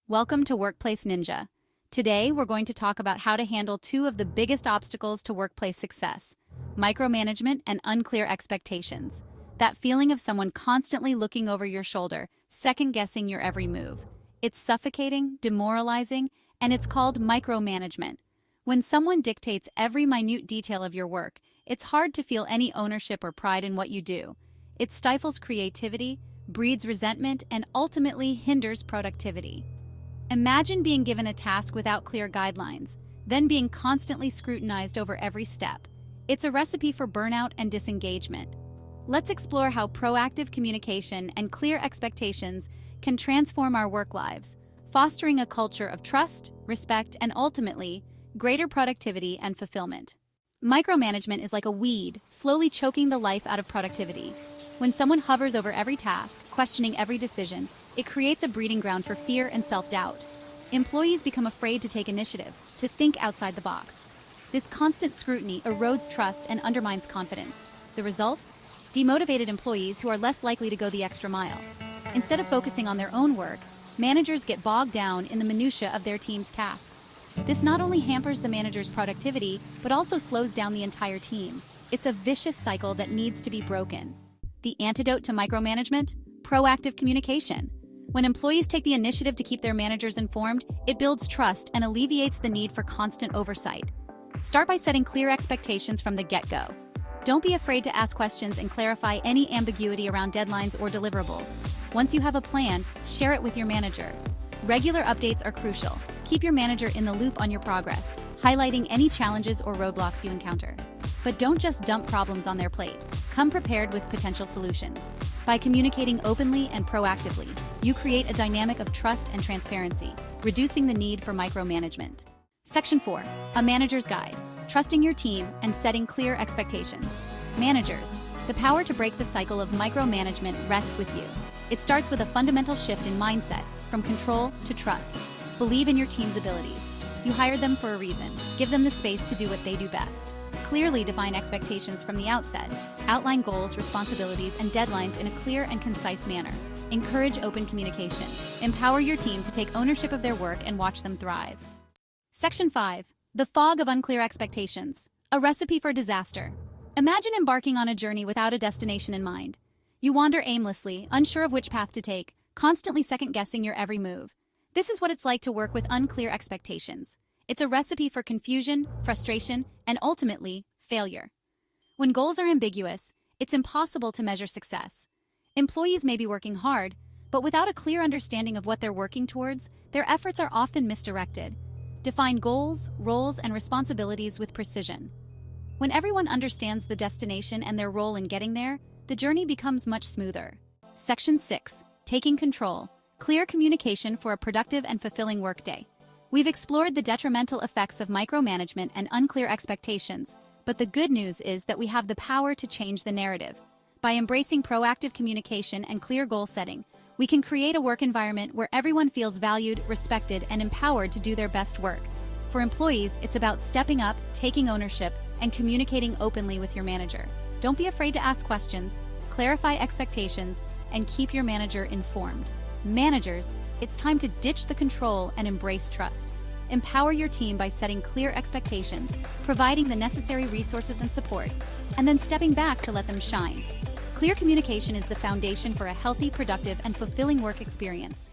Welcome to Workplace Ninja. Today, we're going to talk about how to handle two of the biggest obstacles to workplace success: micromanagement and unclear expectations. That feeling of someone constantly looking over your shoulder, second-guessing your every move. It's suffocating, demoralizing, and it's called micromanagement. When someone dictates every minute detail of your work, it's hard to feel any ownership or pride in what you do. It stifles creativity, breeds resentment, and ultimately hinders productivity. Imagine being given a task without clear guidelines, then being constantly scrutinized over every step. It's a recipe for burnout and disengagement. Let's explore how proactive communication and clear expectations can transform our work lives, fostering a culture of trust, respect, and ultimately, greater productivity and fulfillment. Micromanagement is like a weed, slowly choking the life out of productivity. When someone hovers over every task, questioning every decision, it creates a breeding ground for fear and self-doubt. Employees become afraid to take initiative, to think outside the box. This constant scrutiny erodes trust and undermines confidence. The result? Demotivated employees who are less likely to go the extra mile. Instead of focusing on their own work, managers get bogged down in the minutiae of their team's tasks. This not only hampers the manager's productivity, but also slows down the entire team. It's a vicious cycle that needs to be broken. The antidote to micromanagement? Proactive communication. When employees take the initiative to keep their managers informed, it builds trust and alleviates the need for constant oversight. Start by setting clear expectations from the get-go. Don't be afraid to ask questions and clarify any ambiguity around deadlines or deliverables. Once you have a plan, share it with your manager. Regular updates are crucial. Keep your manager in the loop on your progress, highlighting any challenges or roadblocks you encounter. But don't just dump problems on their plate. Come prepared with potential solutions. By communicating openly and proactively, you create a dynamic of trust and transparency, reducing the need for micromanagement. Section 4. A Manager's Guide. Trusting your team and setting clear expectations. Managers, the power to break the cycle of micromanagement rests with you. It starts with a fundamental shift in mindset, from control to trust. Believe in your team's abilities. You hired them for a reason. Give them the space to do what they do best. Clearly define expectations from the outset. Outline goals, responsibilities, and deadlines in a clear and concise manner. Encourage open communication. Empower your team to take ownership of their work and watch them thrive. Section 5. The Fog of Unclear Expectations. A Recipe for Disaster. Imagine embarking on a journey without a destination in mind. You wander aimlessly, unsure of which path to take, constantly second-guessing your every move. This is what it's like to work with unclear expectations. It's a recipe for confusion, frustration, and ultimately, failure. When goals are ambiguous, it's impossible to measure success. Employees may be working hard, but without a clear understanding of what they're working towards, their efforts are often misdirected. Define goals, roles, and responsibilities with precision. When everyone understands the destination and their role in getting there, the journey becomes much smoother. Section 6. Taking control. Clear communication for a productive and fulfilling workday. We've explored the detrimental effects of micromanagement and unclear expectations, but the good news is that we have the power to change the narrative. By embracing proactive communication and clear goal setting, we can create a work environment where everyone feels valued, respected, and empowered to do their best work. For employees, it's about stepping up, taking ownership, and communicating openly with your manager. Don't be afraid to ask questions, clarify expectations, and keep your manager informed. Managers, it's time to ditch the control and embrace trust. Empower your team by setting clear expectations, providing the necessary resources and support, and then stepping back to let them shine. Clear communication is the foundation for a healthy, productive, and fulfilling work experience.